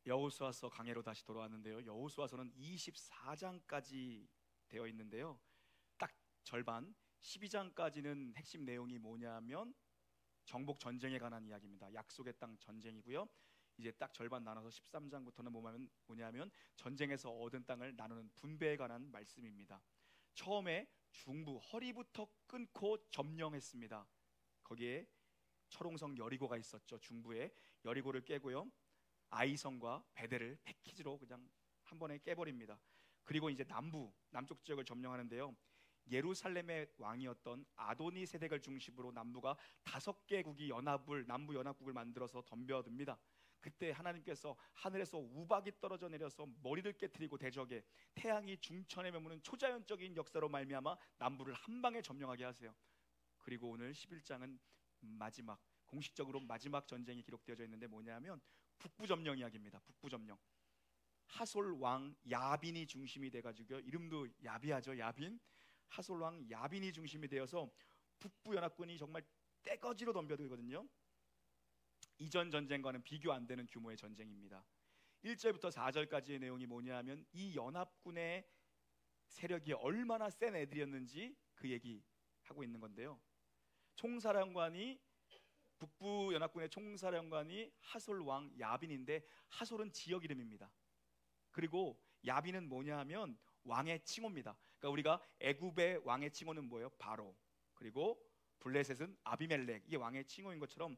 여호수아서 강해로 다시 돌아왔는데요. 여호수아서는 24장까지 되어 있는데요. 딱 절반 12장까지는 핵심 내용이 뭐냐면 정복 전쟁에 관한 이야기입니다. 약속의 땅 전쟁이고요. 이제 딱 절반 나눠서 13장부터는 뭐냐면 전쟁에서 얻은 땅을 나누는 분배에 관한 말씀입니다. 처음에 중부 허리부터 끊고 점령했습니다. 거기에 철옹성 여리고가 있었죠. 중부에 여리고를 깨고요, 아이성과 베델을 패키지로 그냥 한 번에 깨버립니다. 그리고 이제 남쪽 지역을 점령하는데요. 예루살렘의 왕이었던 아도니 세덱을 중심으로 남부가 5개국이 남부 연합국을 만들어서 덤벼듭니다. 그때 하나님께서 하늘에서 우박이 떨어져 내려서 머리를 깨트리고 대적에 태양이 중천에 머무는 초자연적인 역사로 말미암아 남부를 한 방에 점령하게 하세요. 그리고 오늘 11장은 공식적으로 마지막 전쟁이 기록되어져 있는데 뭐냐면 북부 점령 이야기입니다. 북부 점령. 하솔 왕 야빈이 중심이 돼가지고요, 이름도 야비하죠. 야빈. 하솔 왕 야빈이 중심이 되어서 북부 연합군이 정말 떼거지로 덤벼들거든요. 이전 전쟁과는 비교 안 되는 규모의 전쟁입니다. 1절부터 4절까지의 내용이 뭐냐면 이 연합군의 세력이 얼마나 센 애들이었는지 그 얘기하고 있는 건데요. 북부 연합군의 총사령관이 하솔 왕 야빈인데, 하솔은 지역 이름입니다. 그리고 야빈은 뭐냐 하면 왕의 칭호입니다. 그러니까 우리가 애굽의 왕의 칭호는 뭐예요? 바로. 그리고 블레셋은 아비멜렉, 이게 왕의 칭호인 것처럼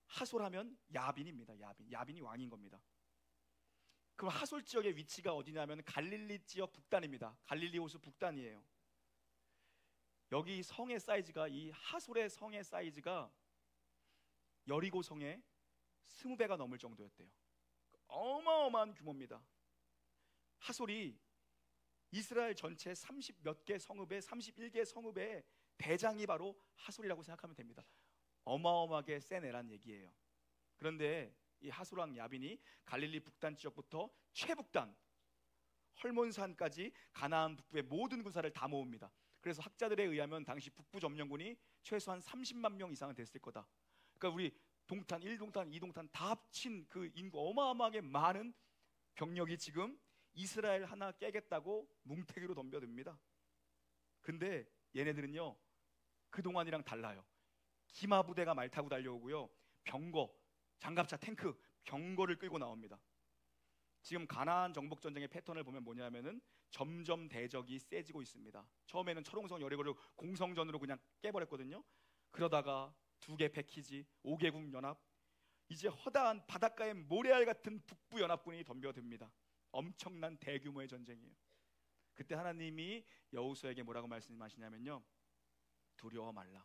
하솔하면 야빈입니다. 야빈이 왕인 겁니다. 그럼 하솔 지역의 위치가 어디냐면 갈릴리 지역 북단입니다. 갈릴리 호수 북단이에요. 여기 성의 사이즈가, 이 하솔의 성의 사이즈가 여리고 성의 20배가 넘을 정도였대요. 어마어마한 규모입니다. 하솔이 이스라엘 전체 30몇 개 성읍의 31개 성읍의 대장이 바로 하솔이라고 생각하면 됩니다. 어마어마하게 센 애란 얘기예요. 그런데 이 하솔 왕 야빈이 갈릴리 북단 지역부터 최북단 헐몬산까지 가나안 북부의 모든 군사를 다 모읍니다. 그래서 학자들에 의하면 당시 북부 점령군이 최소한 30만 명 이상은 됐을 거다. 그러니까 우리 동탄, 1동탄, 2동탄 다 합친 그 인구, 어마어마하게 많은 병력이 지금 이스라엘 하나 깨겠다고 뭉태기로 덤벼듭니다. 근데 얘네들은요, 그동안이랑 달라요. 기마 부대가 말 타고 달려오고요, 병거, 장갑차, 탱크, 병거를 끌고 나옵니다. 지금 가나안 정복 전쟁의 패턴을 보면 뭐냐면은 점점 대적이 세지고 있습니다. 처음에는 철옹성 여리고를 공성전으로 그냥 깨버렸거든요. 그러다가 2개 패키지, 5개국 연합, 이제 허다한 바닷가의 모래알 같은 북부 연합군이 덤벼듭니다. 엄청난 대규모의 전쟁이에요. 그때 하나님이 여호수아에게 뭐라고 말씀하시냐면요, 두려워 말라.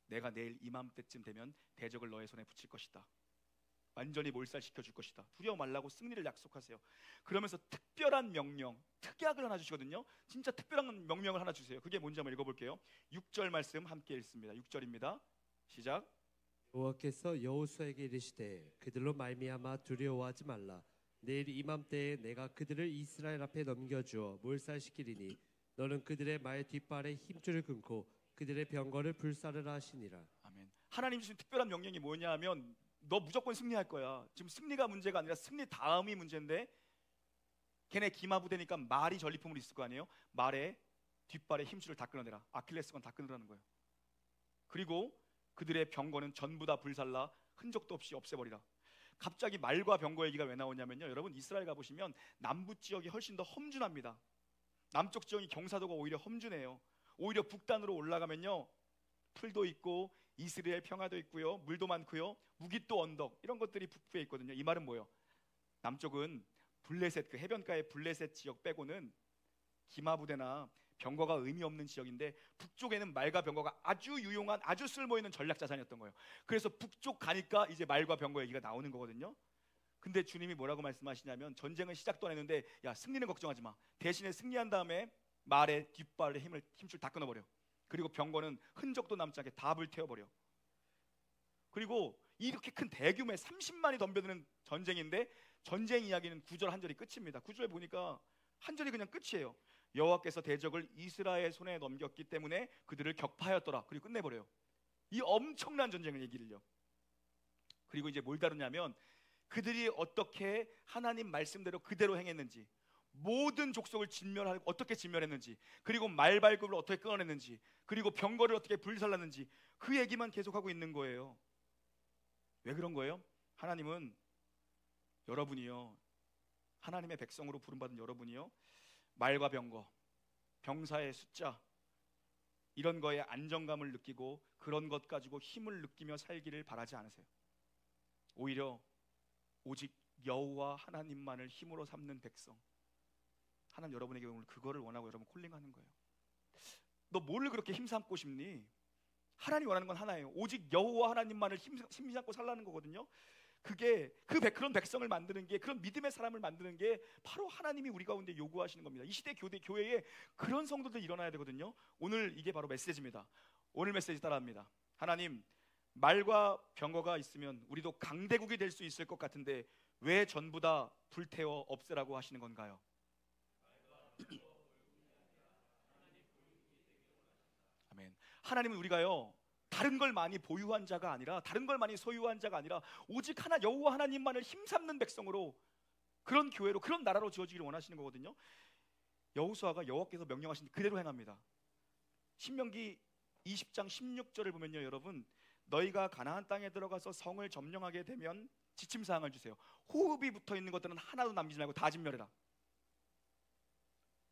내가 내일 이맘때쯤 되면 대적을 너의 손에 붙일 것이다. 완전히 몰살시켜 줄 것이다. 두려워 말라고 승리를 약속하세요. 그러면서 특별한 명령, 특약을 하나 주시거든요. 진짜 특별한 명령을 하나 주세요. 그게 뭔지 한번 읽어볼게요. 6절 말씀 함께 읽습니다. 6절입니다. 시작. 여호와께서 여호수아에게 이르시되 그들로 말미암아 두려워하지 말라. 내일 이맘때에 내가 그들을 이스라엘 앞에 넘겨주어 몰살시키리니 너는 그들의 말 뒷발에 힘줄을 끊고 그들의 병거를 불사르라 하시니라. 아멘. 하나님 주신 특별한 명령이 뭐냐 하면 너 무조건 승리할 거야. 지금 승리가 문제가 아니라 승리 다음이 문제인데, 걔네 기마 부대니까 말이 전리품으로 있을 거 아니에요. 말에 뒷발에 힘줄을 다 끊어내라. 아킬레스건 다 끊으라는 거예요. 그리고 그들의 병거는 전부 다 불살라 흔적도 없이 없애버리라. 갑자기 말과 병거 얘기가 왜 나오냐면요, 여러분 이스라엘 가보시면 남부 지역이 훨씬 더 험준합니다. 남쪽 지역이 경사도가 오히려 험준해요. 오히려 북단으로 올라가면요, 풀도 있고 이스라엘 평화도 있고요, 물도 많고요, 무기또 언덕, 이런 것들이 북부에 있거든요. 이 말은 뭐예요? 남쪽은 블레셋, 그 해변가의 블레셋 지역 빼고는 기마 부대나 병거가 의미 없는 지역인데, 북쪽에는 말과 병거가 아주 유용한, 아주 쓸모있는 전략 자산이었던 거예요. 그래서 북쪽 가니까 이제 말과 병거 얘기가 나오는 거거든요. 근데 주님이 뭐라고 말씀하시냐면, 전쟁은 시작도 안 했는데 야, 승리는 걱정하지 마. 대신에 승리한 다음에 말의 뒷발에 힘줄 다 끊어버려. 그리고 병거는 흔적도 남지 않게 다 불태워버려. 그리고 이렇게 큰 대규모의 30만이 덤벼드는 전쟁인데, 전쟁 이야기는 9절 한 절이 끝입니다. 9절에 보니까 한 절이 그냥 끝이에요. 여호와께서 대적을 이스라엘 손에 넘겼기 때문에 그들을 격파하였더라. 그리고 끝내버려요. 이 엄청난 전쟁의 얘기를요. 그리고 이제 뭘 다루냐면 그들이 어떻게 하나님 말씀대로 그대로 행했는지, 모든 족속을 진멸하고 어떻게 진멸했는지, 그리고 말발굽을 어떻게 끊어냈는지, 그리고 병거를 어떻게 불살랐는지, 그 얘기만 계속하고 있는 거예요. 왜 그런 거예요? 하나님은 여러분이요, 하나님의 백성으로 부름받은 여러분이요, 말과 병거, 병사의 숫자, 이런 거에 안정감을 느끼고 그런 것 가지고 힘을 느끼며 살기를 바라지 않으세요. 오히려 오직 여호와 하나님만을 힘으로 삼는 백성, 하나님 여러분에게 오늘 그거를 원하고 여러분 콜링하는 거예요. 너 뭘 그렇게 힘삼고 싶니? 하나님 원하는 건 하나예요. 오직 여호와 하나님만을 힘삼고 살라는 거거든요. 그게 그런 백성을 만드는 게, 그런 믿음의 사람을 만드는 게 바로 하나님이 우리 가운데 요구하시는 겁니다. 이 시대 교회에 그런 성도들 일어나야 되거든요. 오늘 이게 바로 메시지입니다. 오늘 메시지 따라합니다. 하나님, 말과 병거가 있으면 우리도 강대국이 될 수 있을 것 같은데 왜 전부 다 불태워 없애라고 하시는 건가요? 아멘. 하나님은 우리가요, 다른 걸 많이 보유한 자가 아니라, 다른 걸 많이 소유한 자가 아니라 오직 하나 여호와 하나님만을 힘삼는 백성으로, 그런 교회로, 그런 나라로 지어지기를 원하시는 거거든요. 여호수아가 여호와께서 명령하신 그대로 행합니다. 신명기 20장 16절을 보면요, 여러분, 너희가 가나안 땅에 들어가서 성을 점령하게 되면 지침사항을 주세요. 호흡이 붙어 있는 것들은 하나도 남기지 말고 다 진멸해라.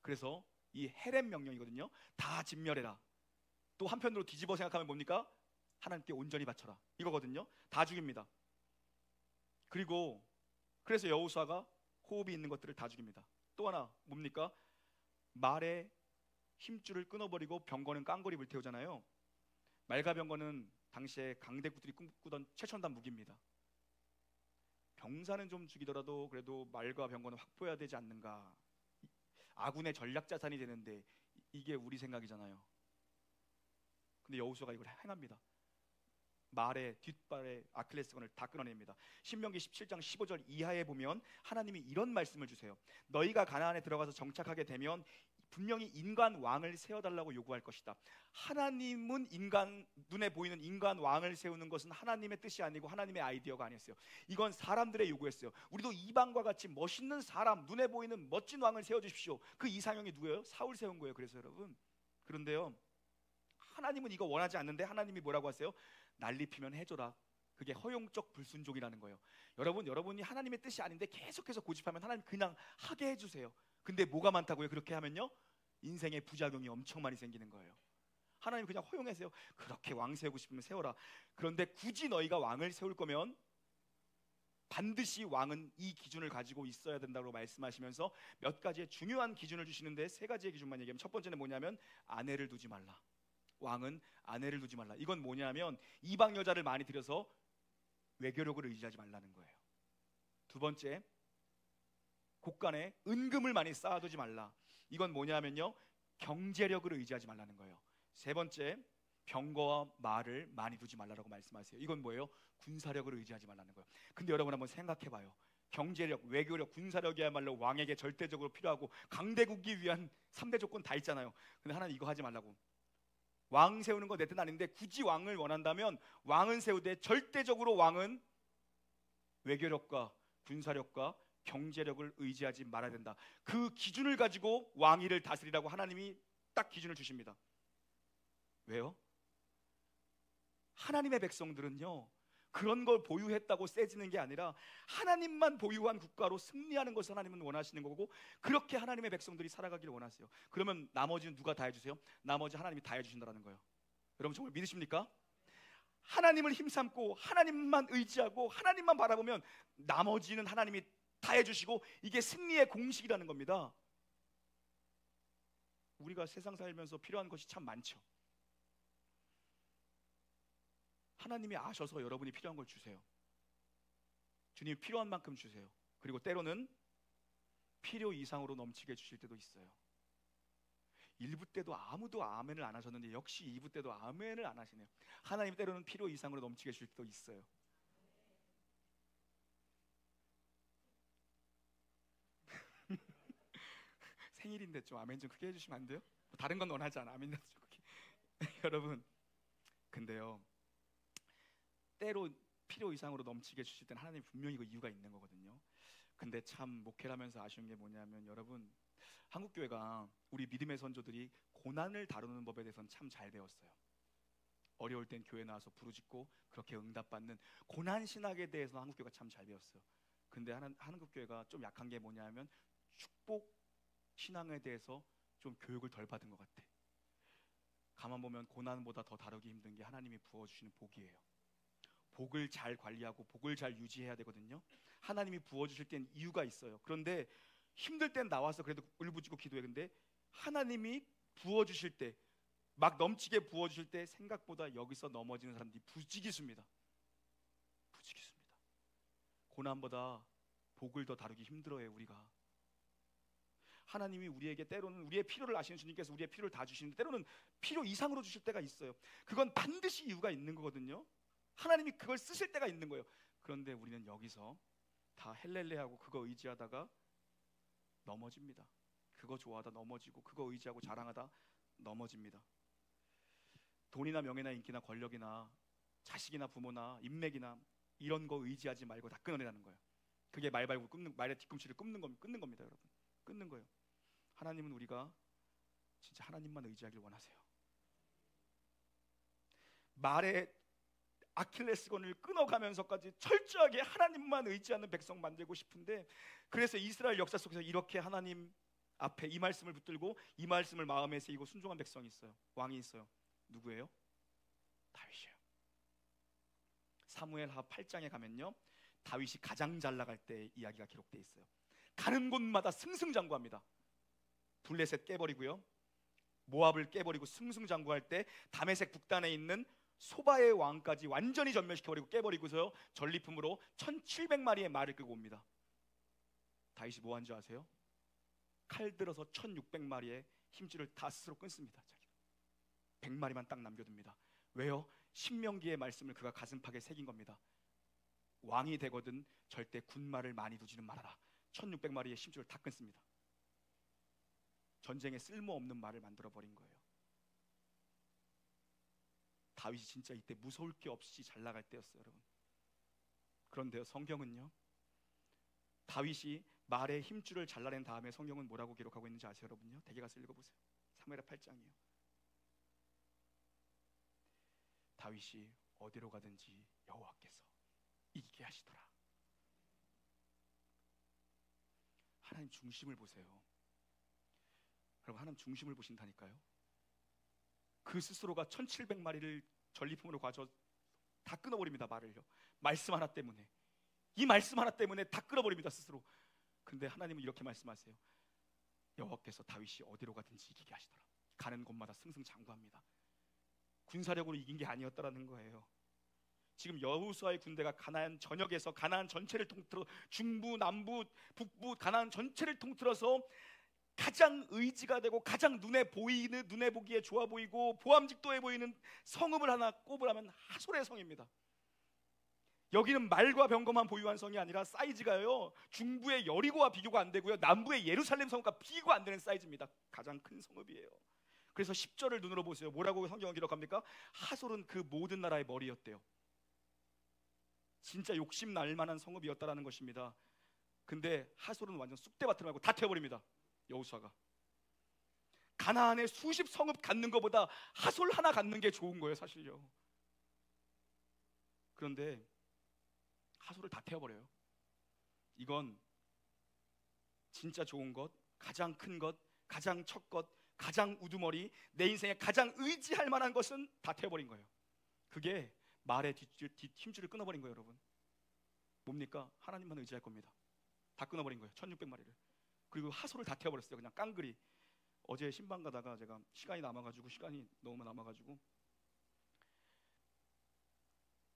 그래서 이 헤렘 명령이거든요. 다 진멸해라. 또 한편으로 뒤집어 생각하면 뭡니까? 하나님께 온전히 바쳐라, 이거거든요. 다 죽입니다. 그리고 그래서 여호수아가 호흡이 있는 것들을 다 죽입니다. 또 하나 뭡니까? 말의 힘줄을 끊어버리고 병거는 깡골이 불태우잖아요. 말과 병거는 당시에 강대국들이 꿈꾸던 최첨단 무기입니다. 병사는 좀 죽이더라도 그래도 말과 병거는 확보해야 되지 않는가. 아군의 전략 자산이 되는데 이게 우리 생각이잖아요. 근데 여호수아가 이걸 행합니다. 말의 뒷발의 아킬레스건을 다 끊어냅니다. 신명기 17장 15절 이하에 보면 하나님이 이런 말씀을 주세요. 너희가 가나안에 들어가서 정착하게 되면 분명히 인간 왕을 세워달라고 요구할 것이다. 하나님은 눈에 보이는 인간 왕을 세우는 것은 하나님의 뜻이 아니고 하나님의 아이디어가 아니었어요. 이건 사람들의 요구였어요. 우리도 이방과 같이 멋있는 사람, 눈에 보이는 멋진 왕을 세워주십시오. 그 이상형이 누구예요? 사울 세운 거예요. 그래서 여러분, 그런데요, 하나님은 이거 원하지 않는데 하나님이 뭐라고 하세요? 난리 피면 해줘라. 그게 허용적 불순종이라는 거예요. 여러분이 하나님의 뜻이 아닌데 계속해서 고집하면 하나님 그냥 하게 해주세요. 근데 뭐가 많다고요? 그렇게 하면요, 인생의 부작용이 엄청 많이 생기는 거예요. 하나님 그냥 허용하세요. 그렇게 왕 세우고 싶으면 세워라. 그런데 굳이 너희가 왕을 세울 거면 반드시 왕은 이 기준을 가지고 있어야 된다고 말씀하시면서 몇 가지의 중요한 기준을 주시는데, 세 가지의 기준만 얘기하면, 첫 번째는 뭐냐면 아내를 두지 말라. 왕은 아내를 두지 말라. 이건 뭐냐면 이방 여자를 많이 들여서 외교력을 의지하지 말라는 거예요. 두 번째, 곳간에 은금을 많이 쌓아두지 말라. 이건 뭐냐면요, 경제력을 의지하지 말라는 거예요. 세 번째, 병거와 말을 많이 두지 말라라고 말씀하세요. 이건 뭐예요? 군사력을 의지하지 말라는 거예요. 근데 여러분 한번 생각해봐요. 경제력, 외교력, 군사력이야말로 왕에게 절대적으로 필요하고 강대국이 위한 3대 조건 다 있잖아요. 근데 하나님 이거 하지 말라고. 왕 세우는 거 내 뜻 아닌데 굳이 왕을 원한다면 왕은 세우되 절대적으로 왕은 외교력과 군사력과 경제력을 의지하지 말아야 된다. 그 기준을 가지고 왕위를 다스리라고 하나님이 딱 기준을 주십니다. 왜요? 하나님의 백성들은요, 그런 걸 보유했다고 세지는 게 아니라 하나님만 보유한 국가로 승리하는 것을 하나님은 원하시는 거고, 그렇게 하나님의 백성들이 살아가기를 원하세요. 그러면 나머지는 누가 다 해주세요? 나머지 하나님이 다 해주신다는 거예요. 여러분 정말 믿으십니까? 하나님을 힘삼고 하나님만 의지하고 하나님만 바라보면 나머지는 하나님이 다 해주시고, 이게 승리의 공식이라는 겁니다. 우리가 세상 살면서 필요한 것이 참 많죠. 하나님이 아셔서 여러분이 필요한 걸 주세요. 주님이 필요한 만큼 주세요. 그리고 때로는 필요 이상으로 넘치게 주실 때도 있어요. 1부 때도 아무도 아멘을 안 하셨는데 역시 2부 때도 아멘을 안 하시네요. 하나님 때로는 필요 이상으로 넘치게 주실 때도 있어요. 생일인데 좀 아멘 좀 크게 해주시면 안 돼요? 뭐 다른 건 원하지 않아. 아멘이라도 좀 크게. 여러분, 근데요, 때로 필요 이상으로 넘치게 주실 때는 하나님 분명히 그 이유가 있는 거거든요. 근데 참 목회를 하면서 아쉬운 게 뭐냐면 여러분, 한국교회가 우리 믿음의 선조들이 고난을 다루는 법에 대해서는 참 잘 배웠어요. 어려울 땐 교회 나와서 부르짖고 그렇게 응답받는 고난 신학에 대해서 한국교회가 참 잘 배웠어요. 근데 한국교회가 좀 약한 게 뭐냐면 축복 신앙에 대해서 좀 교육을 덜 받은 것 같아. 가만 보면 고난보다 더 다루기 힘든 게 하나님이 부어주시는 복이에요. 복을 잘 관리하고 복을 잘 유지해야 되거든요. 하나님이 부어주실 땐 이유가 있어요. 그런데 힘들 땐 나와서 그래도 울부짖고 기도해. 근데 하나님이 부어주실 때, 막 넘치게 부어주실 때 생각보다 여기서 넘어지는 사람들이 부지기수입니다. 부지기수입니다. 고난보다 복을 더 다루기 힘들어요. 우리가 하나님이 우리에게 때로는 우리의 필요를 아시는 주님께서 우리의 필요를 다 주시는데 때로는 필요 이상으로 주실 때가 있어요. 그건 반드시 이유가 있는 거거든요. 하나님이 그걸 쓰실 때가 있는 거예요. 그런데 우리는 여기서 다 헬렐레하고 그거 의지하다가 넘어집니다. 그거 좋아하다 넘어지고 그거 의지하고 자랑하다 넘어집니다. 돈이나 명예나 인기나 권력이나 자식이나 부모나 인맥이나 이런 거 의지하지 말고 다 끊어내라는 거예요. 그게 말발굽 끊는, 말의 뒤꿈치를 끊는 겁니다, 여러분. 끊는 거예요. 하나님은 우리가 진짜 하나님만 의지하길 원하세요. 말의 아킬레스건을 끊어가면서까지 철저하게 하나님만 의지하는 백성 만들고 싶은데, 그래서 이스라엘 역사 속에서 이렇게 하나님 앞에 이 말씀을 붙들고 이 말씀을 마음에 새기고 순종한 백성이 있어요. 왕이 있어요. 누구예요? 다윗이에요. 사무엘하 8장에 가면요, 다윗이 가장 잘 나갈 때 이야기가 기록되어 있어요. 가는 곳마다 승승장구합니다. 블레셋 깨버리고요, 모압을 깨버리고 승승장구할 때 다메섹 북단에 있는 소바의 왕까지 완전히 전멸시켜버리고 깨버리고서요, 전리품으로 1700마리의 말을 끌고 옵니다. 다윗이 뭐 한 줄 아세요? 칼 들어서 1600마리의 힘줄을 다 스스로 끊습니다. 100마리만 딱 남겨둡니다. 왜요? 신명기의 말씀을 그가 가슴팍에 새긴 겁니다. 왕이 되거든 절대 군말을 많이 두지는 말아라. 1600마리의 심줄을 다 끊습니다. 전쟁에 쓸모없는 말을 만들어버린 거예요. 다윗이 진짜 이때 무서울 게 없이 잘 나갈 때였어요, 여러분. 그런데요, 성경은요, 다윗이 말의 힘줄을 잘라낸 다음에 성경은 뭐라고 기록하고 있는지 아세요, 여러분요? 대개 가서 읽어보세요. 사무엘하 8장이에요. 다윗이 어디로 가든지 여호와께서 이기게 하시더라. 하나님 중심을 보세요. 여러분, 하나님 중심을 보신다니까요. 그 스스로가 1700마리를 전리품으로 가져 다 끊어버립니다. 말을요. 말씀 하나 때문에, 이 말씀 하나 때문에 다 끊어버립니다, 스스로. 근데 하나님은 이렇게 말씀하세요. 여호와께서 다윗이 어디로 가든지 이기게 하시더라. 가는 곳마다 승승장구합니다. 군사력으로 이긴 게 아니었다라는 거예요. 지금 여호수아의 군대가 가나안 전역에서 가나안 전체를 통틀어 중부, 남부, 북부 가나안 전체를 통틀어서 가장 의지가 되고 가장 눈에 보기에 좋아 보이고 보암직도해 보이는 성읍을 하나 꼽으라면 하솔의 성입니다. 여기는 말과 병거만 보유한 성이 아니라 사이즈가요, 중부의 여리고와 비교가 안 되고요, 남부의 예루살렘 성과 비교가 안 되는 사이즈입니다. 가장 큰 성읍이에요. 그래서 10절을 눈으로 보세요. 뭐라고 성경은 기록합니까? 하솔은 그 모든 나라의 머리였대요. 진짜 욕심 날 만한 성읍이었다라는 것입니다. 근데 하솔은 완전 쑥대밭을 말고 다 태워버립니다. 여호수아가. 가나안에 수십 성읍 갖는 것보다 하솔 하나 갖는 게 좋은 거예요, 사실요. 그런데 하솔을 다 태워버려요. 이건 진짜 좋은 것, 가장 큰 것, 가장 첫 것, 가장 우두머리, 내 인생에 가장 의지할 만한 것은 다 태워버린 거예요. 그게 말의 힘줄을 끊어버린 거예요, 여러분. 뭡니까? 하나님만 의지할 겁니다. 다 끊어버린 거예요, 1600마리를. 그리고 하솔을 다 태워버렸어요, 그냥 깡그리. 어제 신방 가다가 제가 시간이 너무 남아가지고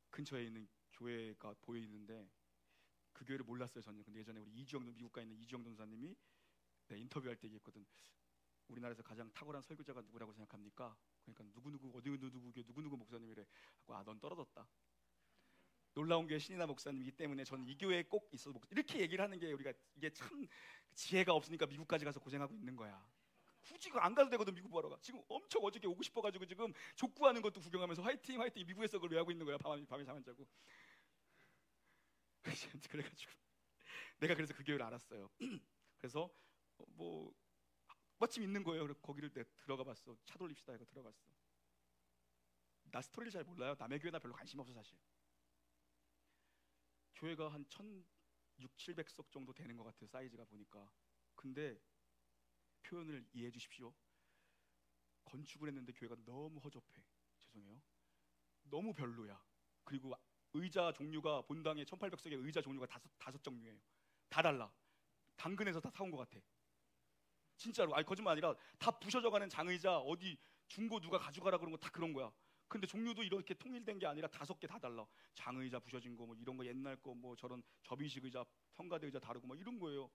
근처에 있는 교회가 보이는데 그 교회를 몰랐어요, 저는. 근데 예전에 우리 미국 가 있는 이주영 전사님이 인터뷰할 때 얘기했거든. 우리나라에서 가장 탁월한 설교자가 누구라고 생각합니까? 그러니까 누구 목사님이래. 아, 넌 떨어졌다. 놀라운 교회 신이나 목사님이기 때문에 저는 이 교회에 꼭 있어서 이렇게 얘기를 하는 게, 우리가 이게 참 지혜가 없으니까 미국까지 가서 고생하고 있는 거야. 굳이 안 가도 되거든, 미국 보러 가. 지금 엄청 어저께 오고 싶어가지고 지금 족구하는 것도 구경하면서 화이팅 미국에서 그걸 왜 하고 있는 거야, 밤에 잠 안 자고. 그래가지고 내가 그래서 그 교회를 알았어요. 그래서 뭐 마침 있는 거예요. 그래서 거기를 내가 들어가 봤어. 차 돌립시다 해서 들어갔어. 나 스토리를 잘 몰라요. 남의 교회나 별로 관심 없어 사실. 교회가 한 1,600~700석 정도 되는 것 같아요, 사이즈가 보니까. 근데 표현을 이해해 주십시오. 건축을 했는데 교회가 너무 허접해. 죄송해요. 너무 별로야. 그리고 의자 종류가 본당에 1,800석의 의자 종류가 다섯 종류예요. 다 달라. 당근에서 다 사온 것 같아. 진짜로. 아니 거짓말 아니라 다 부셔져가는 장의자, 어디 중고 누가 가져가라 그런 거 다 그런 거야. 근데 종류도 이렇게 통일된 게 아니라 5개 다 달라. 장의자 부셔진 거, 뭐 이런 거 옛날 거, 뭐 저런 접이식 의자, 성가대 의자 다르고 막 이런 거예요.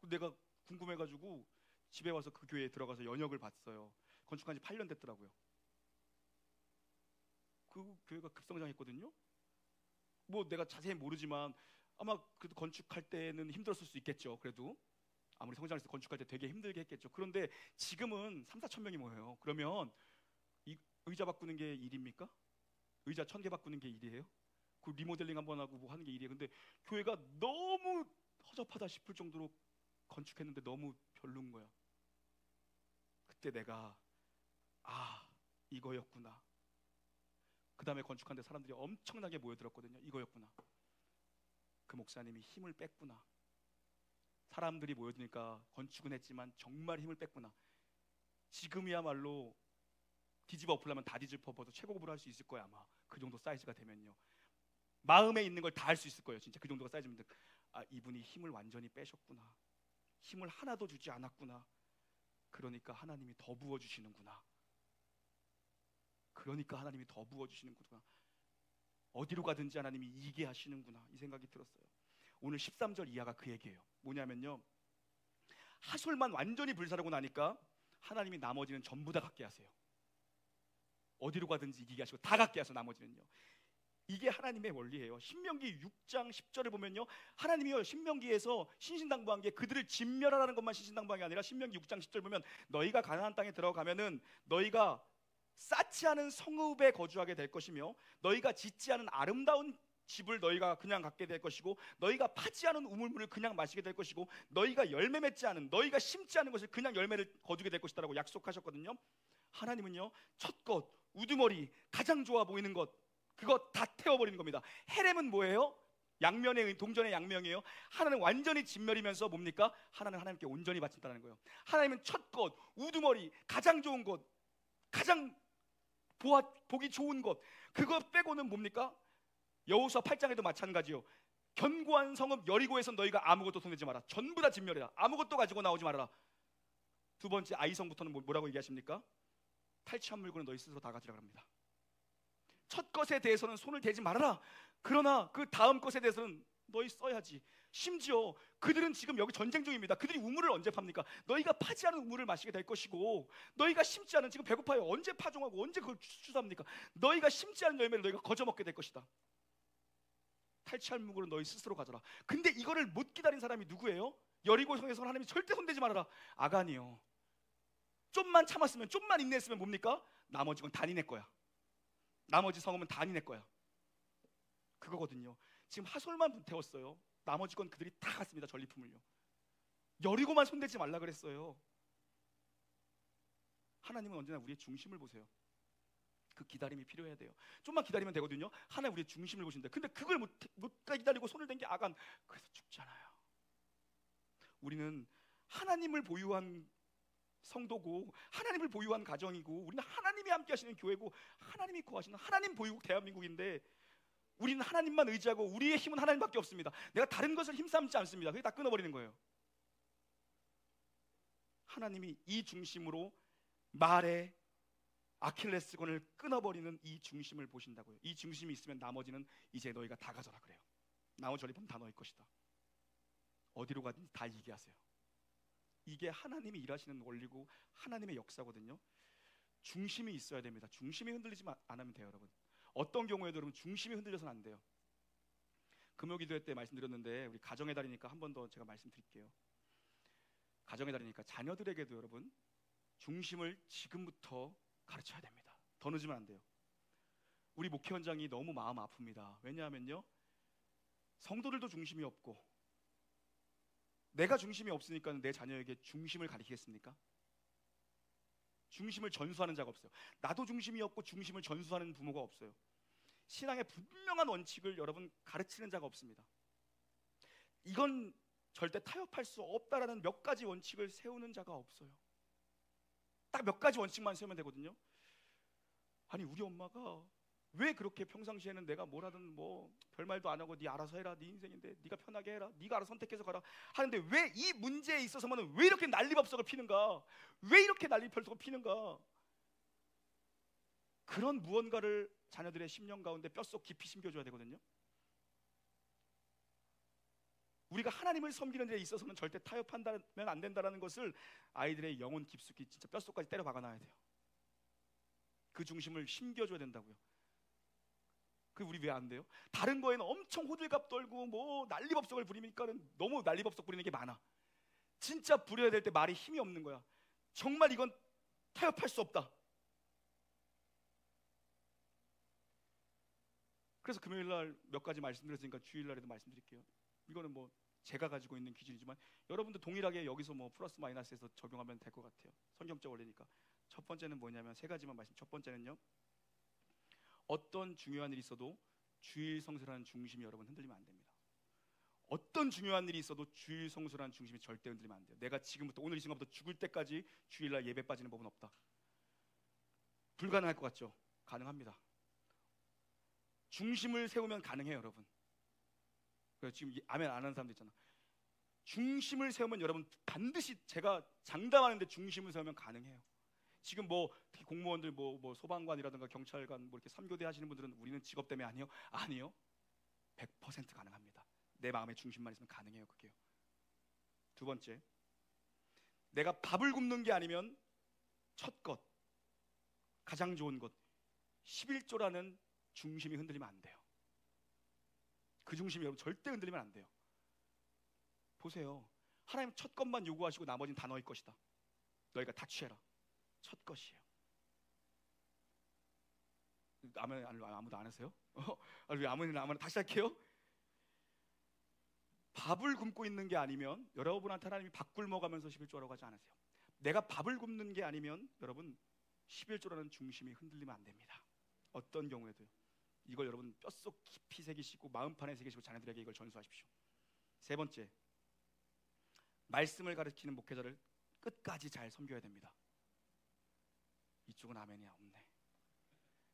내가 궁금해가지고 집에 와서 그 교회에 들어가서 연역을 봤어요. 건축한 지 8년 됐더라고요. 그 교회가 급성장했거든요. 뭐 내가 자세히 모르지만 아마 그래도 건축할 때는 힘들었을 수 있겠죠. 그래도 아무리 성장해서 건축할 때 되게 힘들게 했겠죠. 그런데 지금은 3~4천 명이 모여요. 그러면 이 의자 바꾸는 게 일입니까? 의자 1,000개 바꾸는 게 일이에요? 그 리모델링 한번 하고 뭐 하는 게 일이에요. 근데 교회가 너무 허접하다 싶을 정도로 건축했는데 너무 별로인 거야. 그때 내가 이거였구나. 그 다음에 건축하는데 사람들이 엄청나게 모여들었거든요. 이거였구나. 그 목사님이 힘을 뺐구나. 사람들이 모여드니까 건축은 했지만 정말 힘을 뺐구나. 지금이야말로 뒤집어 엎으려면 다 뒤집어봐도 최고급으로 할 수 있을 거야 아마. 그 정도 사이즈가 되면요. 마음에 있는 걸 다 할 수 있을 거예요. 진짜 그 정도가 사이즈면. 이분이 힘을 완전히 빼셨구나. 힘을 하나도 주지 않았구나. 그러니까 하나님이 더 부어주시는구나. 어디로 가든지 하나님이 이기게 하시는구나. 이 생각이 들었어요. 오늘 13절 이하가 그 얘기예요. 뭐냐면요, 하솔만 완전히 불사르고 나니까 하나님이 나머지는 전부 다 갖게 하세요. 어디로 가든지 이기게 하시고 다 갖게 하세요. 나머지는요. 이게 하나님의 원리예요. 신명기 6장 10절을 보면요, 하나님이요 신명기에서 신신당부한 게 그들을 진멸하라는 것만 신신당부한 게 아니라 신명기 6장 10절 보면 너희가 가나안 땅에 들어가면은 너희가 쌓지 않은 성읍에 거주하게 될 것이며 너희가 짓지 않은 아름다운 집을 너희가 그냥 갖게 될 것이고 너희가 파지 않은 우물물을 그냥 마시게 될 것이고 너희가 열매 맺지 않은, 너희가 심지 않은 것을 그냥 열매를 거두게 될 것이다라고 약속하셨거든요. 하나님은요 첫 것, 우두머리, 가장 좋아 보이는 것, 그거 다 태워버리는 겁니다. 헤렘은 뭐예요? 양면의 동전의 양면이에요. 하나는 완전히 진멸이면서 뭡니까? 하나는 하나님께 온전히 바친다는 거예요. 하나님은 첫 것, 우두머리, 가장 좋은 것, 가장 보기 좋은 것, 그거 빼고는 뭡니까? 여호수아 8장에도 마찬가지요. 견고한 성읍 여리고에서 너희가 아무것도 손대지 마라. 전부 다 진멸해라. 아무것도 가지고 나오지 말아라. 두 번째 아이성부터는 뭐라고 얘기하십니까? 탈취한 물건은 너희 스스로 다 가지라 합니다. 첫 것에 대해서는 손을 대지 말아라. 그러나 그 다음 것에 대해서는 너희 써야지. 심지어 그들은 지금 여기 전쟁 중입니다. 그들이 우물을 언제 팝니까? 너희가 파지 않은 우물을 마시게 될 것이고 너희가 심지 않은, 지금 배고파요. 언제 파종하고 언제 그걸 추수합니까? 너희가 심지 않은 열매를 너희가 거저 먹게 될 것이다. 탈취할 물건은 너희 스스로 가져라. 근데 이거를 못 기다린 사람이 누구예요? 여리고성에서 하나님이 절대 손대지 말아라. 아간이요. 좀만 참았으면, 좀만 인내했으면 뭡니까? 나머지 건 다 니네 거야. 나머지 성읍은 다 니네 거야. 그거거든요. 지금 하솔만 불태웠어요. 나머지 건 그들이 다 갔습니다. 전리품을요. 여리고만 손대지 말라 그랬어요. 하나님은 언제나 우리의 중심을 보세요. 그 기다림이 필요해야 돼요. 좀만 기다리면 되거든요. 하나님 우리의 중심을 보신다. 근데 그걸 못 기다리고 손을 댄 게 아간. 그래서 죽잖아요. 우리는 하나님을 보유한 성도고 하나님을 보유한 가정이고 우리는 하나님이 함께 하시는 교회고 하나님이 구하시는 하나님 보유국 대한민국인데 우리는 하나님만 의지하고 우리의 힘은 하나님밖에 없습니다. 내가 다른 것을 힘삼지 않습니다. 그게 다 끊어버리는 거예요. 하나님이 이 중심으로 말의 아킬레스건을 끊어버리는 이 중심을 보신다고요. 이 중심이 있으면 나머지는 이제 너희가 다 가져라 그래요. 나머지 전리품 다 너희 것이다. 어디로 가든지 다 이기게 하세요. 이게 하나님이 일하시는 원리고 하나님의 역사거든요. 중심이 있어야 됩니다. 중심이 흔들리지 않으면 돼요, 여러분. 어떤 경우에도 여러분 중심이 흔들려서는 안 돼요. 금요기도회 때 말씀드렸는데 우리 가정의 달이니까 한 번 더 제가 말씀드릴게요. 가정의 달이니까 자녀들에게도 여러분 중심을 지금부터 가르쳐야 됩니다. 더 늦으면 안 돼요. 우리 목회 현장이 너무 마음 아픕니다. 왜냐하면요, 성도들도 중심이 없고 내가 중심이 없으니까 내 자녀에게 중심을 가리키겠습니까? 중심을 전수하는 자가 없어요. 나도 중심이 없고 중심을 전수하는 부모가 없어요. 신앙의 분명한 원칙을 여러분 가르치는 자가 없습니다. 이건 절대 타협할 수 없다라는 몇 가지 원칙을 세우는 자가 없어요. 딱 몇 가지 원칙만 세우면 되거든요. 아니, 우리 엄마가 왜 그렇게 평상시에는 내가 뭘 하든 뭐 별말도 안 하고 네 알아서 해라, 네 인생인데 네가 편하게 해라, 네가 알아서 선택해서 가라 하는데 왜 이 문제에 있어서만은 왜 이렇게 난리법석을 피는가? 왜 이렇게 난리법석을 피는가? 그런 무언가를 자녀들의 심령 가운데 뼛속 깊이 심겨줘야 되거든요. 우리가 하나님을 섬기는 데 있어서는 절대 타협한다면 안 된다는 것을 아이들의 영혼 깊숙이 진짜 뼛속까지 때려 박아놔야 돼요. 그 중심을 심겨줘야 된다고요. 그 우리 왜 안 돼요? 다른 거에는 엄청 호들갑 떨고 뭐 난리법석을 부리니까는 너무 난리법석 부리는 게 많아. 진짜 부려야 될 때 말이 힘이 없는 거야. 정말 이건 타협할 수 없다. 그래서 금요일날 몇 가지 말씀드렸으니까 주일날에도 말씀드릴게요. 이거는 뭐 제가 가지고 있는 기준이지만 여러분도 동일하게 여기서 뭐 플러스 마이너스해서 적용하면 될 것 같아요. 성경적 원리니까. 첫 번째는 뭐냐면 세 가지만 말씀. 첫 번째는요, 어떤 중요한 일이 있어도 주일 성수라는 중심이 여러분 흔들리면 안 됩니다. 어떤 중요한 일이 있어도 주일 성수라는 중심이 절대 흔들리면 안 돼요. 내가 지금부터 오늘 이 순간부터 죽을 때까지 주일날 예배 빠지는 법은 없다. 불가능할 것 같죠? 가능합니다. 중심을 세우면 가능해요, 여러분. 그래서 지금 아멘 안 하는 사람도 있잖아. 중심을 세우면 여러분 반드시, 제가 장담하는데 중심을 세우면 가능해요. 지금 뭐 특히 공무원들 뭐 소방관이라든가 경찰관 뭐 이렇게 3교대 하시는 분들은 우리는 직업 때문에 아니요? 아니요. 100% 가능합니다. 내 마음의 중심만 있으면 가능해요, 그게요. 두 번째, 내가 밥을 굶는 게 아니면 첫 것, 가장 좋은 것 11조라는 중심이 흔들리면 안 돼요. 그 중심이 여러분 절대 흔들리면 안 돼요. 보세요. 하나님 첫 것만 요구하시고 나머지는 다 너희 것이다. 너희가 다 취해라. 첫 것이에요. 아무도 안 하세요? 왜 아무나 다시 할게요. 밥을 굶고 있는 게 아니면 여러분한테 하나님이 밥 굶어가면서 11조라고 하지 않으세요. 내가 밥을 굶는 게 아니면 여러분 11조라는 중심이 흔들리면 안 됩니다. 어떤 경우에도요. 이걸 여러분 뼛속 깊이 새기시고 마음판에 새기시고 자녀들에게 이걸 전수하십시오. 세 번째, 말씀을 가르치는 목회자를 끝까지 잘 섬겨야 됩니다. 이쪽은 아멘이야. 없네.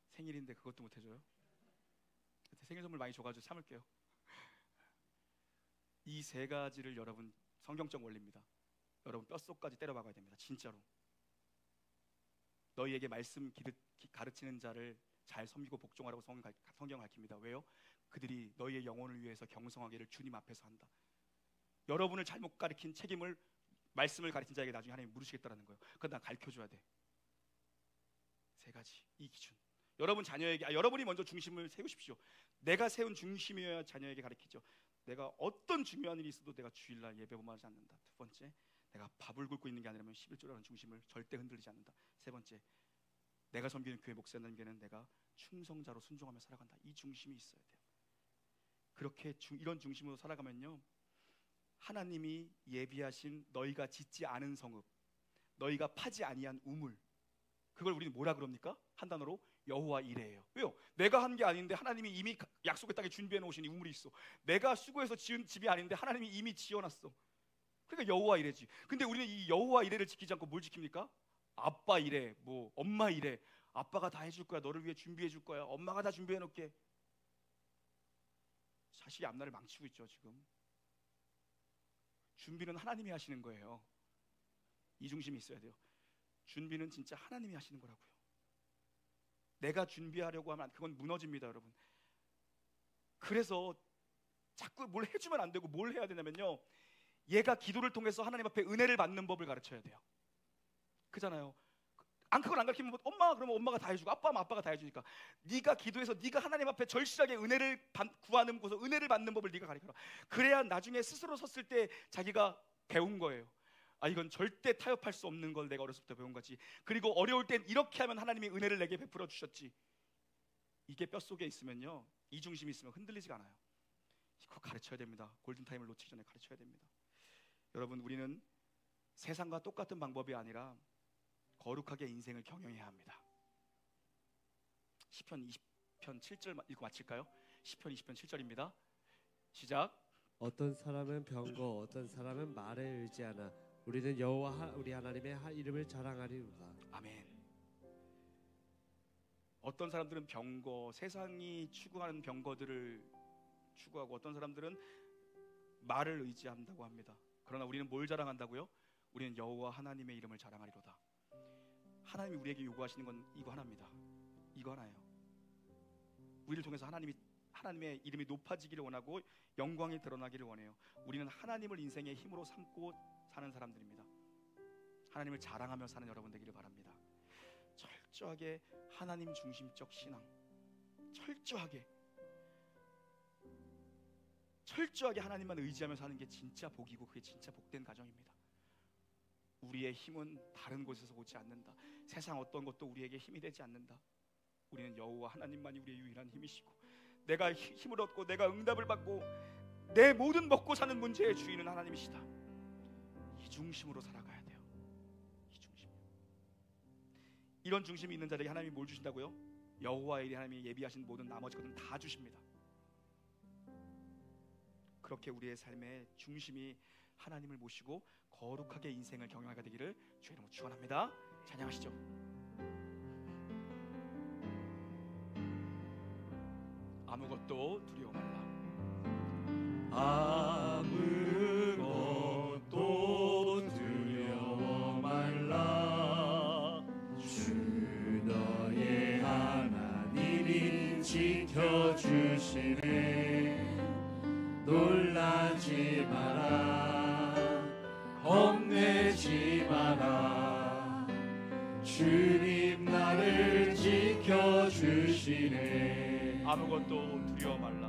생일인데 그것도 못 해줘요? 생일 선물 많이 줘가지고 참을게요. 이 세 가지를 여러분 성경적 원리입니다. 여러분 뼛속까지 때려 박아야 됩니다. 진짜로. 너희에게 말씀 가르치는 자를 잘 섬기고 복종하라고 성경 가르칩니다. 왜요? 그들이 너희의 영혼을 위해서 경성하기를 주님 앞에서 한다. 여러분을 잘못 가르친 책임을 말씀을 가르친 자에게 나중에 하나님 물으시겠다라는 거예요. 그건 난 가르쳐줘야 돼. 세 가지, 이 기준. 여러분 자녀에게, 여러분이 먼저 중심을 세우십시오. 내가 세운 중심이어야 자녀에게 가르치죠. 내가 어떤 중요한 일이 있어도 내가 주일날 예배범하지 않는다. 두 번째, 내가 밥을 굶고 있는 게 아니라면 11조라는 중심을 절대 흔들리지 않는다. 세 번째, 내가 섬기는 교회 목사님 교회는 내가 충성자로 순종하며 살아간다. 이 중심이 있어야 돼요. 그렇게 이런 중심으로 살아가면요, 하나님이 예비하신 너희가 짓지 않은 성읍, 너희가 파지 아니한 우물, 그걸 우리는 뭐라 그럽니까? 한 단어로 여호와 이레예요. 왜요? 내가 한 게 아닌데 하나님이 이미 약속의 땅에 준비해 놓으신 이 우물이 있어. 내가 수고해서 지은 집이 아닌데 하나님이 이미 지어놨어. 그러니까 여호와 이레지. 근데 우리는 이 여호와 이레를 지키지 않고 뭘 지킵니까? 아빠 이레, 뭐 엄마 이레. 아빠가 다 해줄 거야. 너를 위해 준비해 줄 거야. 엄마가 다 준비해 놓을게. 자식이 앞날을 망치고 있죠 지금. 준비는 하나님이 하시는 거예요. 이 중심이 있어야 돼요. 준비는 진짜 하나님이 하시는 거라고요. 내가 준비하려고 하면 그건 무너집니다, 여러분. 그래서 자꾸 뭘 해주면 안 되고 뭘 해야 되냐면요, 얘가 기도를 통해서 하나님 앞에 은혜를 받는 법을 가르쳐야 돼요. 그잖아요. 그걸 안 가르치면 엄마, 그러면 엄마가 다 해주고 아빠면 아빠가 다 해주니까 네가 기도해서 네가 하나님 앞에 절실하게 은혜를 구하는 곳에서 은혜를 받는 법을 네가 가르쳐라. 그래야 나중에 스스로 섰을 때 자기가 배운 거예요. 아, 이건 절대 타협할 수 없는 걸 내가 어렸을 때 배운 거지. 그리고 어려울 땐 이렇게 하면 하나님이 은혜를 내게 베풀어 주셨지. 이게 뼛속에 있으면요, 이 중심이 있으면 흔들리지가 않아요. 이거 가르쳐야 됩니다. 골든타임을 놓치기 전에 가르쳐야 됩니다. 여러분, 우리는 세상과 똑같은 방법이 아니라 거룩하게 인생을 경영해야 합니다. 시편 20편 7절 읽고 마칠까요? 시편 20편 7절입니다. 시작. 어떤 사람은 병거 어떤 사람은 말에 의지하나 우리는 여호와 우리 하나님의 이름을 자랑하리로다. 아멘. 어떤 사람들은 병거, 세상이 추구하는 병거들을 추구하고 어떤 사람들은 말을 의지한다고 합니다. 그러나 우리는 뭘 자랑한다고요? 우리는 여호와 하나님의 이름을 자랑하리로다. 하나님이 우리에게 요구하시는 건 이거 하나입니다. 이거 하나예요. 우리를 통해서 하나님의 이름이 높아지기를 원하고 영광이 드러나기를 원해요. 우리는 하나님을 인생의 힘으로 삼고 사는 사람들입니다. 하나님을 자랑하며 사는 여러분 되기를 바랍니다. 철저하게 하나님 중심적 신앙, 철저하게 하나님만 의지하며 사는 게 진짜 복이고 그게 진짜 복된 가정입니다. 우리의 힘은 다른 곳에서 오지 않는다. 세상 어떤 것도 우리에게 힘이 되지 않는다. 우리는 여호와 하나님만이 우리의 유일한 힘이시고, 내가 힘을 얻고 내가 응답을 받고 내 모든 먹고 사는 문제의 주인은 하나님이시다. 이 중심으로 살아가야 돼요. 이 중심. 이런 중심이 있는 자에게 하나님이 뭘 주신다고요? 여호와의 일이 하나님이 예비하신 모든 나머지 것은 다 주십니다. 그렇게 우리의 삶의 중심이 하나님을 모시고 거룩하게 인생을 경영하게 되기를 주의 이름으로 축원합니다. 찬양하시죠. 아무것도 두려워 말라. 아무것도 두려워 말라. 주 너의 하나님이 지켜주시네. 놀라지 마라, 겁내지 마라. 주님 나를 지켜주시네. 아무것도 두려워 말라.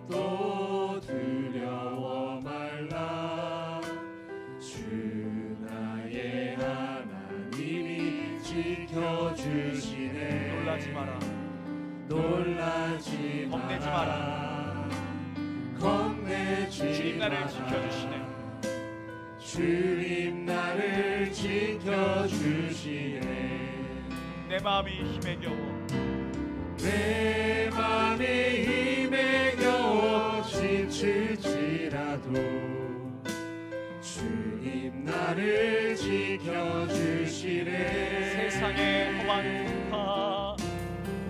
아무것도 두려워 말라. 주 나의 하나님이 지켜주시네. 놀라지 마라. 놀라지 겁내지 마라. 겁내지 주님 나를 지켜주시네. 주님 나를 지켜주시네. 내 마음이 힘에 겨워, 내 마음이 힘에 겨워 지칠지라도 주님 나를 지켜주시네. 세상의 험한 풍파,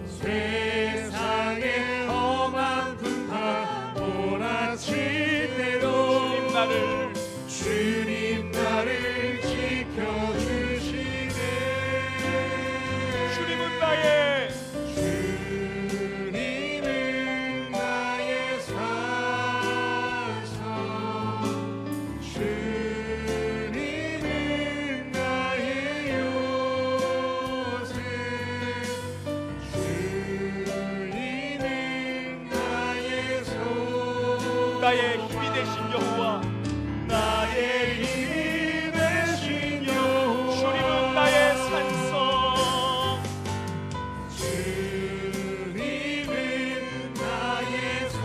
세상의 험한 풍파 몰아칠 때도 주님 나를 지켜주시네. 주님은 나의 산성, 주님은 나의 요새, 주님은 나의 손, 나의 힘이 되신 여호와, 나의 힘이 되신 여호와. 주님은 나의 산성, 주님은 나의 산,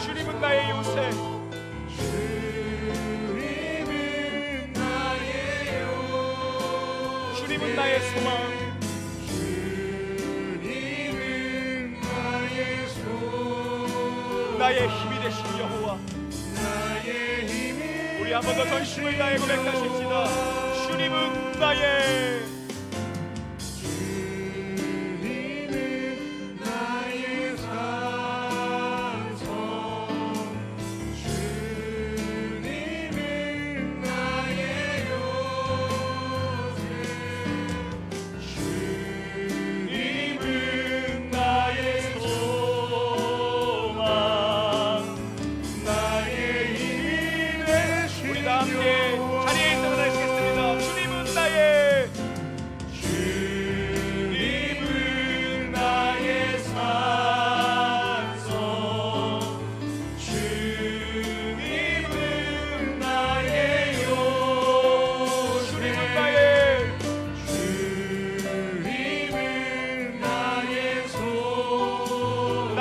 주님은 나의 요새, 주님은 나의 요, 주님은 나의 소망, 주님은 나의 손, 나의 힘이 되신 여호와. 나의 힘이. 우리 한 번 더 전심을 다해 고백하십시다. 주님은 나의, 주님은 나의 산성, 주님은 나의 요새, 주님은 나의 소망, 나의 힘이 되신 우리 다 함께 여호와. 자리에 있는 하시겠습니다. 주님은 나의,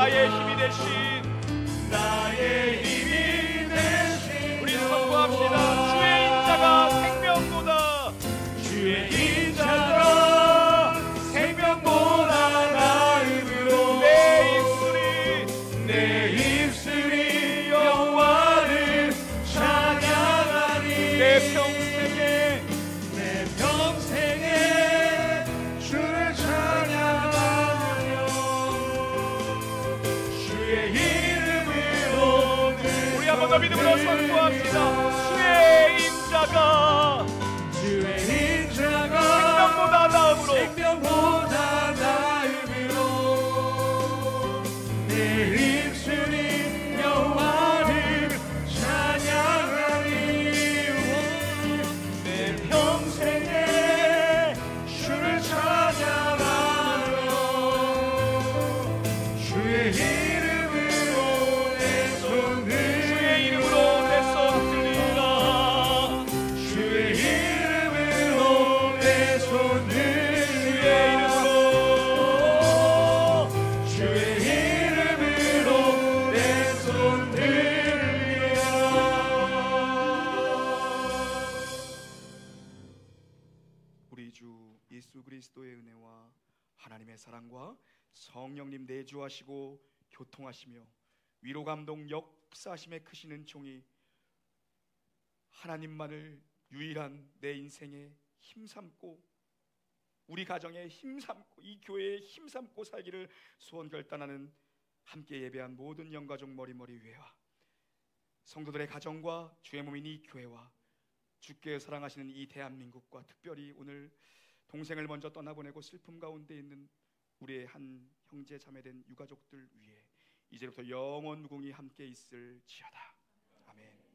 나의 힘이 되신 나의 힘이 되신 우리 선포합시다. 주의 인자가 생명보다 주의 인자가 생명보다 나음으로 내 입술이 여호와를 찬양하니 내 평생에 주를 찬양하며 주의 이름으로 우리 한 번 더 믿음으로 선포합시다. 주의 인자가 생명보다 나음으로 생명보다 나음으로 내 입술이 여호와를 찬양하니 내 평생에 주를 찬양하며 주의 이름으로 내 손을 주의 이름으로 내 손 들리라. 주의 이름으로 내 손을 주의 이름으로 내 손 들리라. 우리 주 예수 그리스도의 은혜와 하나님의 사랑과 성령님 내주하시고 교통하시며 위로 감동 역사하심의 크신 은총이 하나님만을 유일한 내 인생에 힘삼고 우리 가정에 힘삼고 이 교회에 힘삼고 살기를 소원 결단하는 함께 예배한 모든 영가족 머리머리 위에와 성도들의 가정과 주의 몸인 이 교회와 주께 사랑하시는 이 대한민국과 특별히 오늘 동생을 먼저 떠나보내고 슬픔 가운데 있는 우리의 한 형제 자매된 유가족들 위에 이제부터 영원 무궁히 함께 있을지어다. 아멘.